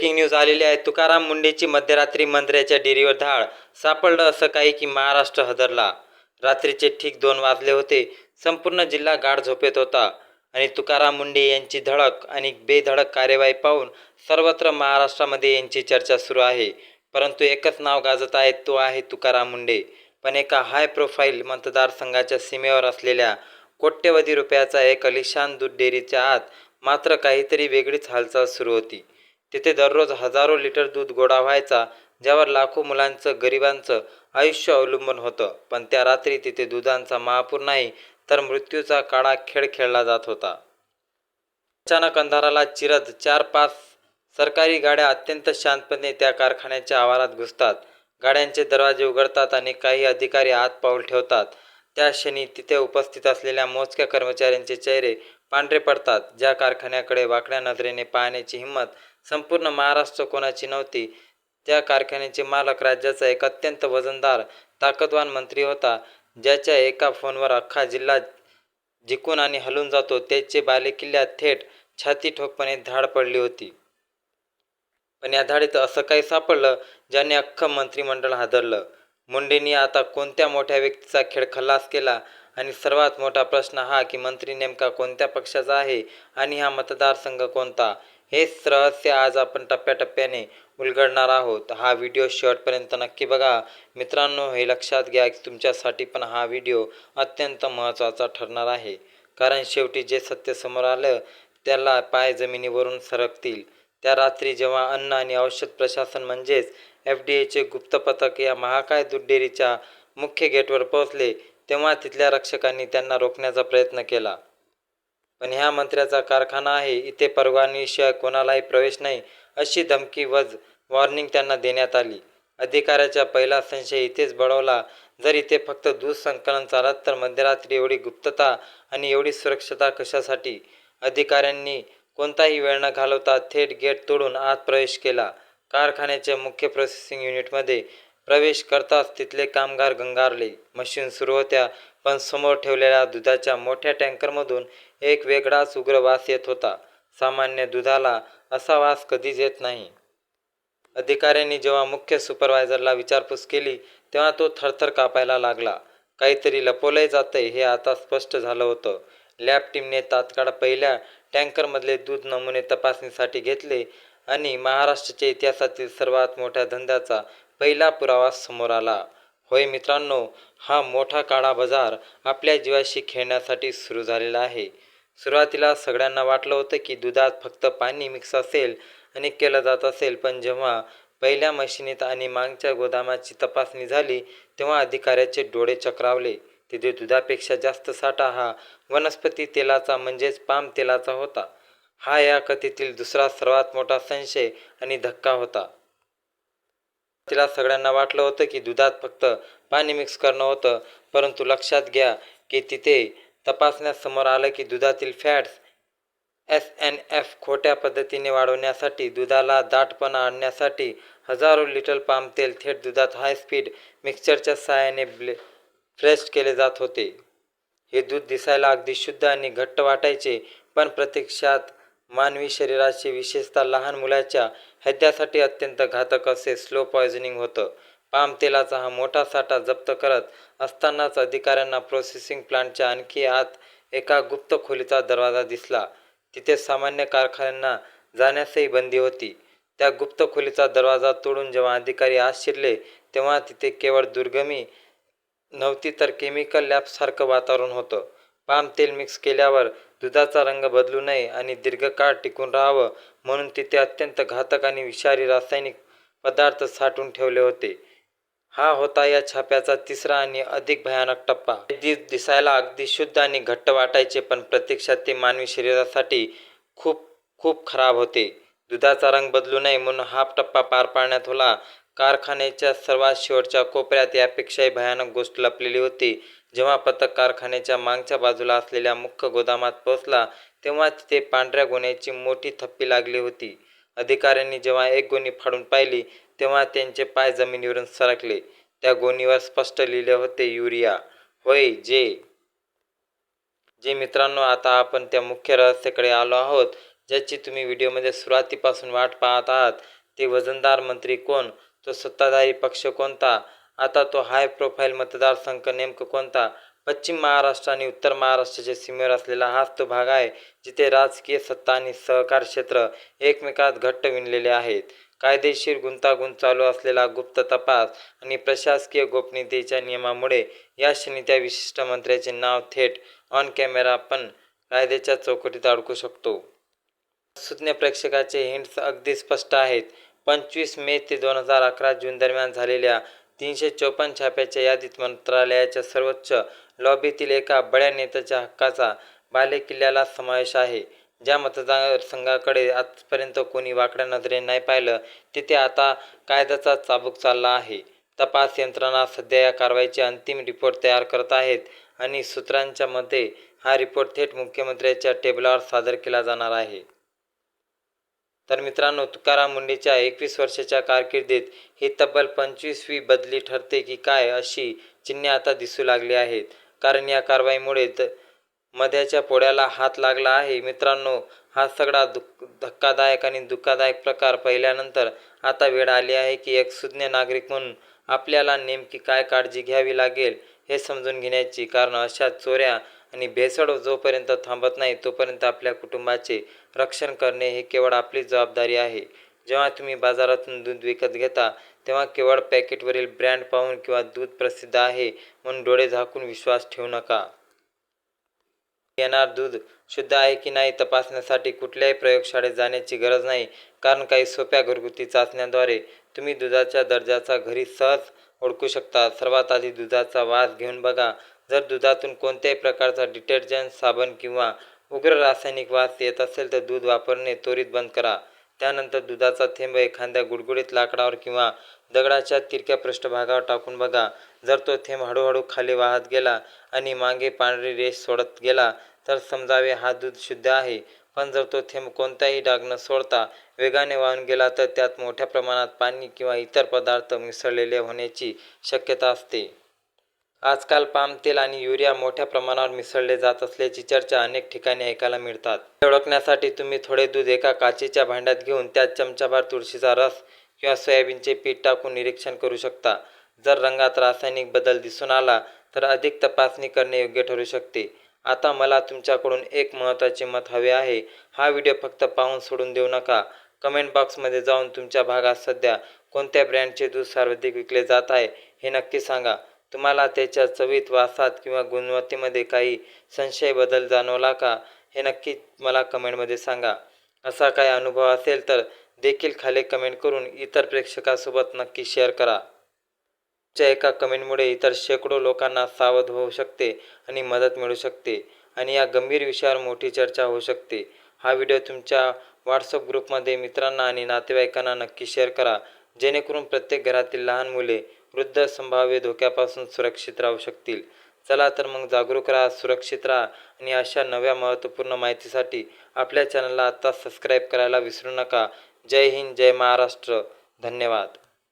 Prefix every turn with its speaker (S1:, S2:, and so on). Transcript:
S1: Breaking news आलेली आहे. तुकाराम मुंढेची मध्यरात्री मंत्र्याच्या डेअरीवर धाड, सापडलं असं काही की महाराष्ट्र हादरला. रात्रीचे ठीक 2 वाजले होते. संपूर्ण जिल्हा गाढ झोपेत होता आणि तुकाराम मुंढे यांची धडक आणि बेधडक कार्यवाही पाहून सर्वत्र महाराष्ट्रामध्ये यांची चर्चा सुरू आहे. परंतु एकच नाव गाजत आहे, तो आहे तुकाराम मुंढे. पण एका हाय प्रोफाईल मतदारसंघाच्या सीमेवर असलेल्या कोट्यवधी रुपयाचा एक आलिशान दूध डेअरीच्या आत मात्र काहीतरी वेगळीच हालचाल सुरू होती. तिथे दररोज हजारो लिटर दूध गोळा व्हायचा, ज्यावर लाखो मुलांचं, गरिबांचं आयुष्य अवलंबून होतं. पण त्या रात्री तिथे दुधांचा महापूर नाही, तर मृत्यूचा काळा खेळ खेळला जात होता. अचानक अंधाराला चिरत 4-5 सरकारी गाड्या अत्यंत शांतपणे त्या कारखान्याच्या आवारात घुसतात. गाड्यांचे दरवाजे उघडतात आणि काही अधिकारी आत पाऊल ठेवतात. त्या क्षणी तिथे उपस्थित असलेल्या मोजक्या कर्मचाऱ्यांचे चेहरे पांढरे पडतात. ज्या कारखान्याकडे वाकड्या नजरेने पाहण्याची हिंमत संपूर्ण महाराष्ट्र कोणाची नव्हती, त्या कारखान्याचे मालक राज्याचा एक अत्यंत वजनदार, ताकदवान मंत्री होता, ज्याच्या एका फोनवर अख्खा जिल्हा जिंकून आणि हलून जातो. त्याचे बालेकिल्ल्यात थेट छातीठोकपणे धाड पडली होती. पण या धाडीत असं काही सापडलं ज्याने अख्खं मंत्रिमंडळ हादरलं. मुंडेंनी आता कोणत्या मोठ्या व्यक्तीचा खेळ खल्लास केला? आणि सर्वात मोठा प्रश्न हा की मंत्री नेमका कोणत्या पक्षाचा आहे आणि हा मतदारसंघ कोणता? हेच रहस्य आज आपण टप्प्याटप्प्याने उलगडणार आहोत. हा व्हिडिओ शेवटपर्यंत नक्की बघा. मित्रांनो, हे लक्षात घ्या की तुमच्यासाठी पण हा व्हिडिओ अत्यंत महत्त्वाचा ठरणार आहे. कारण शेवटी जे सत्य समोर आलं त्याला पाय जमिनीवरून सरकतील. त्या रात्री जेव्हा अन्न आणि औषध प्रशासन म्हणजेच FDAचे गुप्त पथक या महाकाय दूध डेअरीच्या मुख्य गेटवर पोहोचले, तेव्हा तिथल्या रक्षकांनी त्यांना रोखण्याचा प्रयत्न केला. पण ह्या मंत्र्याचा कारखाना आहे, इथे परवानगीशिवाय कोणालाही प्रवेश नाही, अशी धमकी वॉर्निंग त्यांना देण्यात आली. अधिकाऱ्याचा पहिला संशय इथेच बळवला. जर इथे फक्त दूध संकलन चालत तर मध्यरात्री एवढी गुप्तता आणि एवढी सुरक्षता कशासाठी? अधिकाऱ्यांनी कोणताही वेळ न घालवता थेट गेट तोडून आत प्रवेश केला. कारखान्याच्या मुख्य प्रोसेसिंग युनिटमध्ये प्रवेश करताच तिथले कामगार गंगारले. मशीन सुरू होत्या, पण समोर ठेवलेल्या दुधाच्या मोठ्या टँकरमधून एक वेगळाच उग्र वास येत होता. सामान्य दुधाला असा वास कधीच येत नाही. अधिकाऱ्यांनी जेव्हा मुख्य सुपरवायझरला विचारपूस केली, तेव्हा तो थरथर कापायला लागला. काहीतरी लपवलंय जातंय हे आता स्पष्ट झालं होतं. लॅब टीमने तात्काळ पहिल्या टँकरमधले दूध नमुने तपासणीसाठी घेतले आणि महाराष्ट्राच्या इतिहासातील सर्वात मोठ्या धंद्याचा पहिला पुरावा समोर आला. होय मित्रांनो, हा मोठा काळा बाजार आपल्या जीवाशी खेळण्यासाठी सुरू झालेला आहे. सुरुवातीला सगळ्यांना वाटलं होतं की दुधात फक्त पाणी मिक्स असेल आणि केलं जात असेल. पण जेव्हा पहिल्या मशिनीत आणि मागच्या गोदामाची तपासणी झाली, तेव्हा अधिकाऱ्याचे डोळे चक्रावले. तिथे दुधापेक्षा जास्त साठा हा वनस्पती तेलाचा म्हणजेच पाम तेलाचा होता. हा या कथेतील दुसरा सर्वात मोठा संशय आणि धक्का होता. तिला सगळ्यांना वाटलं होतं की दुधात फक्त पाणी मिक्स करणं होतं, परंतु लक्षात घ्या की तिथे तपासण्यात समोर आलं की दुधातील फॅट्स SNF खोट्या पद्धतीने वाढवण्यासाठी, दुधाला दाटपणा आणण्यासाठी हजारो लिटर पाम तेल थेट दुधात हाय स्पीड मिक्सरच्या साहाय्याने फ्रेश केले जात होते. हे दूध दिसायला अगदी शुद्ध आणि घट्ट वाटायचे, पण प्रत्यक्षात मानवी शरीराचे, विशेषतः लहान मुलाच्या ह्याद्यासाठी अत्यंत घातक असे स्लो पॉयझनिंग होतं. पाम तेलाचा हा मोठा साठा जप्त करत असतानाच अधिकाऱ्यांना प्रोसेसिंग प्लांटच्या आणखी आत एका गुप्त खोलीचा दरवाजा दिसला. तिथे सामान्य कारखान्यांना जाण्यासही बंदी होती. त्या गुप्त खोलीचा दरवाजा तोडून जेव्हा अधिकारी आत शिरले, तेव्हा तिथे केवळ दुर्गमी नव्हती तर केमिकल लॅबसारखं वातावरण होतं. पाम तेल मिक्स केल्यावर दुधाचा रंग बदलू नये आणि दीर्घकाळ टिकून राहावं म्हणून तिथे अत्यंत घातक आणि विषारी रासायनिक पदार्थ साठवून ठेवले होते. हा होता या छाप्याचा तिसरा आणि अधिक भयानक टप्पा. हे दिसायला अगदी शुद्ध आणि घट्ट वाटायचे, पण प्रत्यक्षात ते मानवी शरीरासाठी खूप खूप खराब होते. दुधाचा रंग बदलू नये म्हणून हा टप्पा पार पाडण्यात आला. कारखान्याच्या सर्वात शेवटच्या कोपऱ्यात यापेक्षाही भयानक गोष्ट लपलेली होती. जेव्हा पथक कारखान्याच्या मागच्या बाजूला असलेल्या मुख्य गोदामात पोहोचला, तेव्हा तिथे पांढऱ्या गोण्याची मोठी थप्पी लागली होती. अधिकाऱ्यांनी जेव्हा एक गोणी फाडून पाहिली, तेव्हा त्यांचे पाय जमिनीवरून सरकले. त्या गोणीवर स्पष्ट लिहिले होते, युरिया. होय, जे मित्रांनो, आता आपण त्या मुख्य रहस्याकडे आलो आहोत, ज्याची तुम्ही व्हिडिओमध्ये सुरुवातीपासून वाट पाहत आहात. ते वजनदार मंत्री कोण? तो सत्ताधारी पक्ष कोणता? आता तो हाय प्रोफाईल मतदारसंघ नेमकं कोणता? पश्चिम महाराष्ट्र आणि उत्तर महाराष्ट्राच्या सीमेवर असलेला हाच तो भाग आहे जिथे राजकीय सत्ता आणि सहकार क्षेत्र एकमेकात घट्ट विणलेले आहेत. कायदेशीर गुंतागुंत चालू असलेला गुप्त तपास आणि प्रशासकीय गोपनीयतेच्या नियमामुळे या क्षणी त्या विशिष्ट मंत्र्याचे नाव थेट ऑन कॅमेरा पण कायद्याच्या चौकटीत अडकू शकतो. सुज्ञ प्रेक्षकाचे हिंट्स अगदी स्पष्ट आहेत. 25 मे ते 2011 जून दरम्यान झालेल्या 354 छाप्याच्या यादीत मंत्रालयाच्या सर्वोच्च लॉबीतील एका बड्या नेत्याच्या हक्काचा बालेकिल्ल्याला समावेश आहे. ज्या मतदारसंघाकडे आजपर्यंत कोणी वाकड्या नजरेने नाही पाहिलं तिथे आता कायद्याचा चाबूक चालला आहे. तपास यंत्रणा सध्या या कारवाईचे अंतिम रिपोर्ट तयार करत आहेत आणि सूत्रांच्या मते हा रिपोर्ट थेट मुख्यमंत्र्यांच्या टेबलावर सादर केला जाणार आहे. तर मित्रांनो, तुकाराम मुंढेच्या 21 वर्षाच्या कारकिर्दीत ही तब्बल 25वी बदली ठरते की काय अशी चिन्हे आता दिसू लागली आहेत. कारण या कारवाईमुळे मध्याच्या पोळ्याला हात लागला आहे. मित्रांनो, हा सगळा धक्कादायक आणि दुःखदायक प्रकार पाहिल्यानंतर आता वेळ आली आहे की एक सुज्ञ नागरिक म्हणून आपल्याला नेमकी काय काळजी घ्यावी लागेल हे समजून घेण्याची. कारण अशा चोऱ्या आणि भेसळ जोपर्यंत थांबत नाही तोपर्यंत आपल्या कुटुंबाचे रक्षण करणे हे केवळ आपली जबाबदारी आहे. जेव्हा तुम्ही बाजारातून दूध विकत घेता तेव्हा केवळ पॅकेटवरील ब्रँड पाहून किंवा दूध प्रसिद्ध आहे म्हणून डोळे झाकून विश्वास ठेवू नका. येणार दूध शुद्ध आहे की नाही तपासण्यासाठी कुठल्याही प्रयोगशाळेत जाण्याची गरज नाही. कारण काही सोप्या घरगुती चाचण्यांद्वारे तुम्ही दुधाच्या दर्जाचा घरी सहज ओळखू शकता. सर्वात आधी दुधाचा वास घेऊन बघा. जर दुधातून कोणत्याही प्रकारचा डिटर्जंट, साबण किंवा उग्र रासायनिक वास येत असेल तर दूध वापरणे त्वरित बंद करा. त्यानंतर दुधाचा थेंब एखाद्या गुडगुडीत लाकडावर किंवा दगडाच्या तिरक्या पृष्ठभागावर टाकून बघा. जर तो थेंब हळूहळू खाली वाहत गेला आणि मागे पांढरी रेष सोडत गेला तर समजावे हा दूध शुद्ध आहे. पण जर तो थेंब कोणताही डाग न सोडता वेगाने वाहून गेला तर त्यात मोठ्या प्रमाणात पाणी किंवा इतर पदार्थ मिसळलेले होण्याची शक्यता असते. आजकाल पाम तेल आणि युरिया मोठ्या प्रमाणावर मिसळले जात असल्याची चर्चा अनेक ठिकाणी ऐकायला मिळतात. हे ओळखण्यासाठी तुम्ही थोडे दूध एका काचेच्या भांड्यात घेऊन त्यात चमचाभर तुळशीचा रस किंवा सोयाबीनचे पीठ टाकून निरीक्षण करू शकता. जर रंगात रासायनिक बदल दिसून आला तर अधिक तपासणी करणे योग्य ठरू शकते. आता मला तुमच्याकडून एक महत्त्वाचे मत हवे आहे. हा व्हिडिओ फक्त पाहून सोडून देऊ नका. कमेंट बॉक्समध्ये जाऊन तुमच्या भागात सध्या कोणत्या ब्रँडचे दूध सर्वाधिक विकले जात आहे हे नक्की सांगा. तुम्हाला त्याच्या चवीत, वासात किंवा गुणवत्तेमध्ये काही संशय बदल जाणवला का हे नक्की मला कमेंटमध्ये सांगा. असा काही अनुभव असेल तर देखील खाली कमेंट करून इतर प्रेक्षकांसोबत नक्की शेअर करा. तुमच्या एका कमेंटमुळे इतर शेकडो लोकांना सावध होऊ शकते आणि मदत मिळू शकते आणि या गंभीर विषयावर मोठी चर्चा होऊ शकते. हा व्हिडिओ तुमच्या व्हॉट्सअप ग्रुपमध्ये मित्रांना आणि नातेवाईकांना नक्की शेअर करा जेणेकरून प्रत्येक घरातील लहान मुले, वृद्ध संभाव्य धोक्यापासून सुरक्षित राहू शकतील. चला तर मग जागरूक राहा, सुरक्षित राहा आणि अशा नव्या महत्त्वपूर्ण माहितीसाठी आपल्या चॅनलला आता सबस्क्राईब करायला विसरू नका. जय हिंद, जय महाराष्ट्र. धन्यवाद.